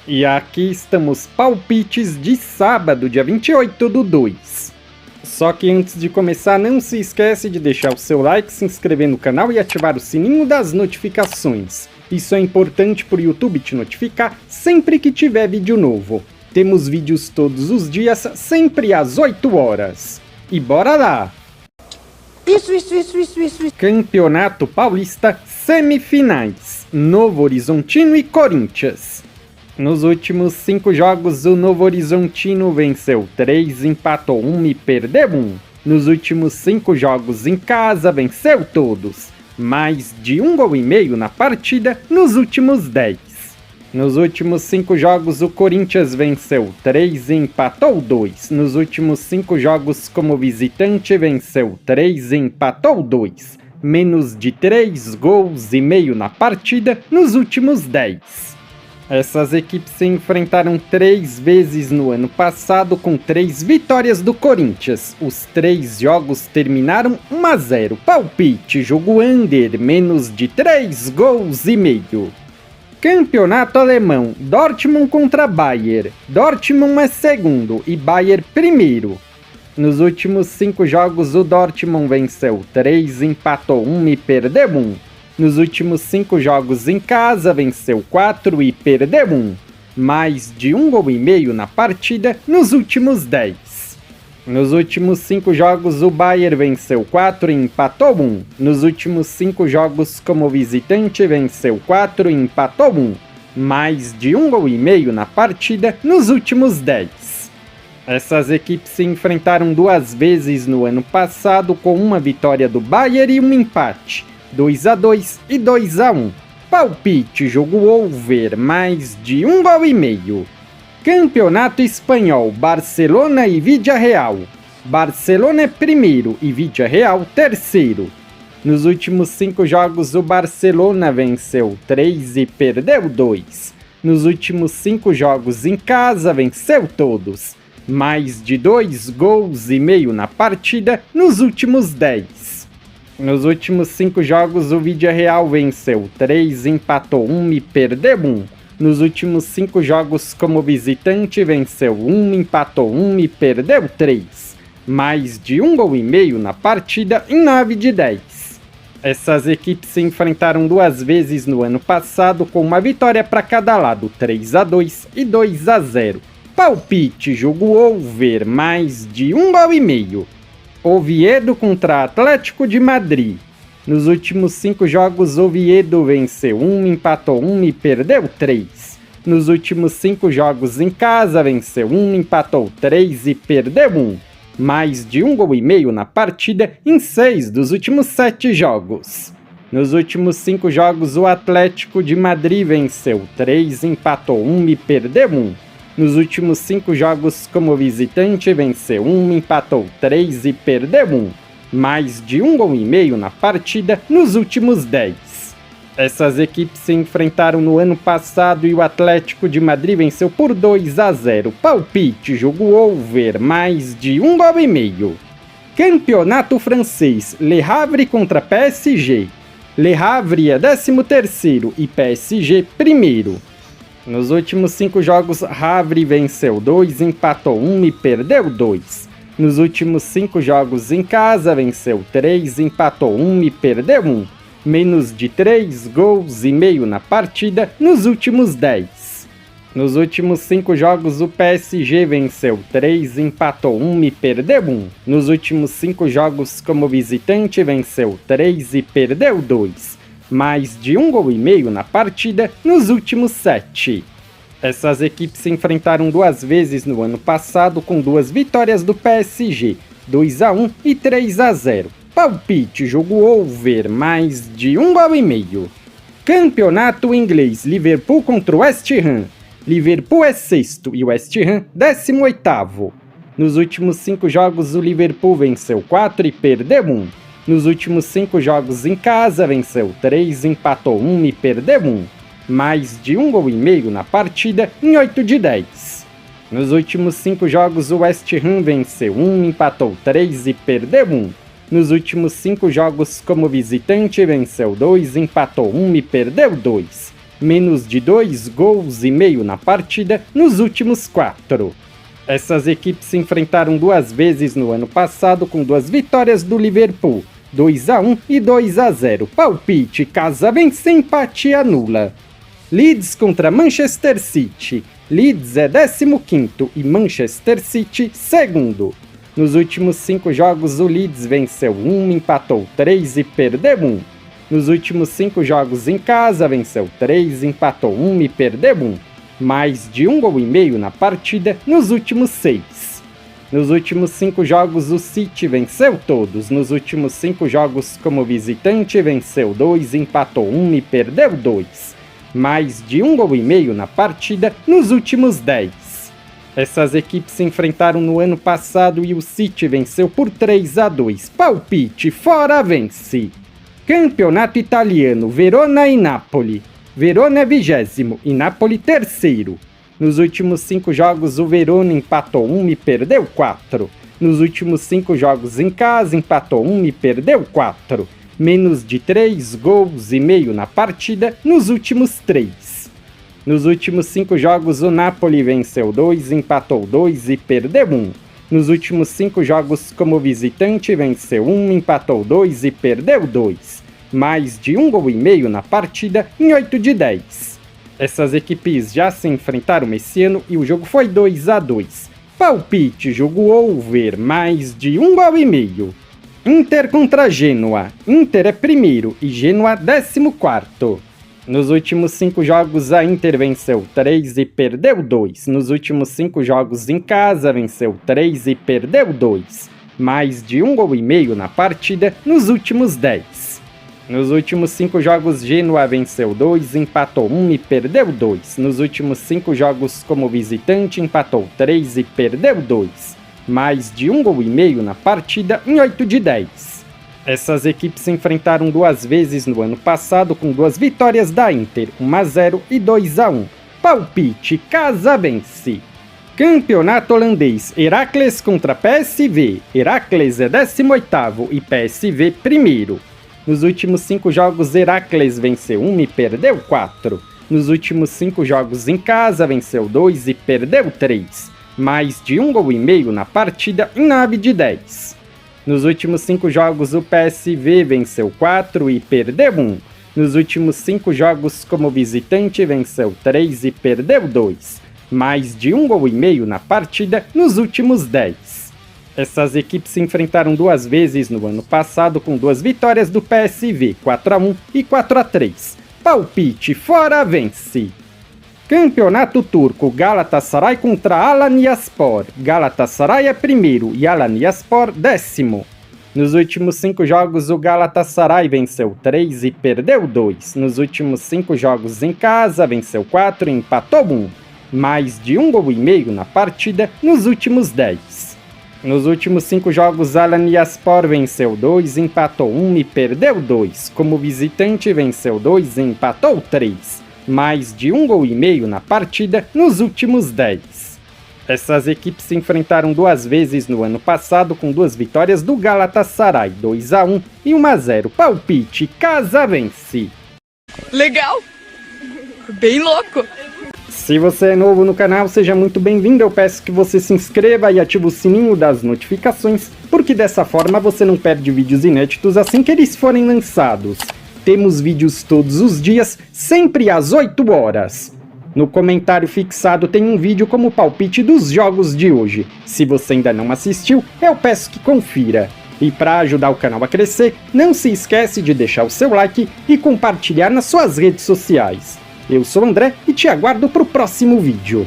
E aqui estamos, palpites de sábado, dia 28/2. Só que antes de começar, não se esquece de deixar o seu like, se inscrever no canal e ativar o sininho das notificações. Isso é importante para o YouTube te notificar sempre que tiver vídeo novo. Temos vídeos todos os dias, sempre às 8 horas. E bora lá! Isso. Campeonato Paulista, semifinais. Novo Horizontino e Corinthians. Nos últimos 5 jogos, o Novo Horizontino venceu 3, empatou 1 e perdeu 1. Nos últimos 5 jogos em casa, venceu todos. Mais de 1,5 gols na partida nos últimos 10. Nos últimos 5 jogos, o Corinthians venceu 3 e empatou 2. Nos últimos 5 jogos como visitante, venceu 3 e empatou 2. Menos de 3,5 gols na partida nos últimos 10. Essas equipes se enfrentaram 3 vezes no ano passado, com 3 vitórias do Corinthians. Os 3 jogos terminaram 1-0. Palpite, jogo under, menos de 3,5 gols. Campeonato Alemão, Dortmund contra Bayern. Dortmund é segundo e Bayern primeiro. Nos últimos 5 jogos, o Dortmund venceu 3, empatou 1 e perdeu 1. Nos últimos 5 jogos em casa, venceu 4 e perdeu 1. Mais de 1,5 gols na partida nos últimos 10. Nos últimos 5 jogos, o Bayern venceu 4 e empatou 1. Nos últimos 5 jogos como visitante, venceu 4 e empatou 1. Mais de 1,5 gols na partida nos últimos 10. Essas equipes se enfrentaram 2 vezes no ano passado, com uma vitória do Bayern e um empate. 2-2 e 2-1. Palpite, jogo over, mais de 1,5 gols. Campeonato Espanhol, Barcelona e Villarreal. Barcelona é primeiro e Villarreal terceiro. Nos últimos 5 jogos, o Barcelona venceu 3 e perdeu 2. Nos últimos 5 jogos em casa, venceu todos. Mais de 2,5 gols na partida nos últimos 10. Nos últimos 5 jogos, o Villarreal venceu 3, empatou 1 e perdeu 1. Nos últimos 5 jogos como visitante, venceu 1, empatou 1 e perdeu 3. Mais de 1,5 gols na partida em 9 de 10. Essas equipes se enfrentaram 2 vezes no ano passado, com uma vitória para cada lado, 3-2 e 2-0. Palpite, jogo over, mais de 1,5 gols. Oviedo contra Atlético de Madrid. Nos últimos 5 jogos, Oviedo venceu 1, empatou 1 e perdeu 3. Nos últimos 5 jogos em casa, venceu 1, empatou 3 e perdeu 1. Mais de 1,5 gols na partida em 6 dos últimos 7 jogos. Nos últimos 5 jogos, o Atlético de Madrid venceu 3, empatou 1 e perdeu 1. Nos últimos 5 jogos como visitante, venceu 1, empatou 3 e perdeu 1. Mais de 1,5 gols na partida nos últimos 10. Essas equipes se enfrentaram no ano passado e o Atlético de Madrid venceu por 2-0. Palpite, jogo over, mais de 1,5 gols. Campeonato francês, Le Havre contra PSG. Le Havre é 13º e PSG primeiro. Nos últimos 5 jogos, Havre venceu 2, empatou 1 e perdeu 2. Nos últimos 5 jogos em casa, venceu 3, empatou 1 e perdeu 1. Menos de 3,5 gols na partida nos últimos 10. Nos últimos 5 jogos, o PSG venceu 3, empatou 1 e perdeu 1. Nos últimos 5 jogos como visitante, venceu 3 e perdeu 2. Mais de 1,5 gols na partida nos últimos 7. Essas equipes se enfrentaram 2 vezes no ano passado, com 2 vitórias do PSG, 2-1 e 3-0. Palpite, jogo over, mais de 1,5 gols. Campeonato Inglês, Liverpool contra o West Ham. Liverpool é 6º e o West Ham 18º. Nos últimos 5 jogos, o Liverpool venceu 4 e perdeu 1. Nos últimos 5 jogos em casa, venceu 3, empatou 1 e perdeu 1. Mais de 1,5 gols na partida em 8 de 10. Nos últimos 5 jogos, o West Ham venceu 1, empatou 3 e perdeu 1. Nos últimos 5 jogos como visitante, venceu 2, empatou 1 e perdeu 2. menos de 2,5 gols na partida nos últimos 4. Essas equipes se enfrentaram 2 vezes no ano passado com 2 vitórias do Liverpool, 2-1 e 2-0. Palpite: casa vence, empate anula. Leeds contra Manchester City. Leeds é 15º e Manchester City segundo. Nos últimos 5 jogos o Leeds venceu 1, empatou 3 e perdeu 1. Nos últimos 5 jogos em casa venceu 3, empatou 1 e perdeu 1. Mais de 1,5 gols na partida nos últimos 6. Nos últimos 5 jogos o City venceu todos. Nos últimos 5 jogos como visitante venceu 2, empatou 1 e perdeu 2. Mais de 1,5 gols na partida nos últimos 10. Essas equipes se enfrentaram no ano passado e o City venceu por 3-2. Palpite: fora vence. Campeonato italiano, Verona e Napoli. Verona é 20º e Napoli 3º. Nos últimos 5 jogos o Verona empatou 1 e perdeu 4. Nos últimos 5 jogos em casa empatou 1 e perdeu 4. Menos de 3,5 gols na partida nos últimos 3. Nos últimos 5 jogos o Napoli venceu 2, empatou 2 e perdeu 1. Nos últimos 5 jogos como visitante venceu 1, empatou 2 e perdeu 2. Mais de 1,5 gols na partida em 8 de 10. Essas equipes já se enfrentaram esse ano e o jogo foi 2-2. Palpite: jogo over, mais de 1,5 gols. Inter contra Genoa. Inter é primeiro e Genoa 14º. Nos últimos 5 jogos a Inter venceu 3 e perdeu 2. Nos últimos 5 jogos em casa venceu 3 e perdeu 2. Mais de 1,5 gols na partida nos últimos 10. Nos últimos 5 jogos Genoa venceu 2, empatou 1 e perdeu 2. Nos últimos 5 jogos como visitante empatou 3 e perdeu 2. Mais de 1,5 gols na partida em 8 de 10. Essas equipes se enfrentaram 2 vezes no ano passado com 2 vitórias da Inter, 1-0 e 2-1. Palpite: casa vence. Campeonato holandês, Heracles contra PSV. Heracles é 18º e PSV primeiro. Nos últimos 5 jogos Heracles venceu 1 e perdeu 4. Nos últimos 5 jogos em casa venceu 2 e perdeu 3. Mais de 1,5 gols na partida em 9 de 10. Nos últimos 5 jogos o PSV venceu 4 e perdeu 1. Nos últimos 5 jogos como visitante venceu 3 e perdeu 2. Mais de 1,5 gols na partida nos últimos 10. Essas equipes se enfrentaram 2 vezes no ano passado com 2 vitórias do PSV, 4-1 e 4-3. Palpite: fora vence. Campeonato turco, Galatasaray contra Alanyaspor. Galatasaray é primeiro e Alanyaspor 10º. Nos últimos 5 jogos o Galatasaray venceu 3 e perdeu 2. Nos últimos 5 jogos em casa venceu 4 e empatou 1. Mais de 1,5 gols na partida nos últimos 10. Nos últimos 5 jogos Alanyaspor venceu 2, empatou 1 e perdeu 2. Como visitante venceu 2 e empatou 3. Mais de 1,5 gols na partida nos últimos 10. Essas equipes se enfrentaram 2 vezes no ano passado com 2 vitórias do Galatasaray, 2-1 e 1-0. Palpite: casa vence. Legal! Bem louco! Se você é novo no canal, seja muito bem-vindo. Eu peço que você se inscreva e ative o sininho das notificações, porque dessa forma você não perde vídeos inéditos assim que eles forem lançados. Temos vídeos todos os dias, sempre às 8 horas. No comentário fixado tem um vídeo como palpite dos jogos de hoje. Se você ainda não assistiu, eu peço que confira. E para ajudar o canal a crescer, não se esquece de deixar o seu like e compartilhar nas suas redes sociais. Eu sou o André e te aguardo para o próximo vídeo.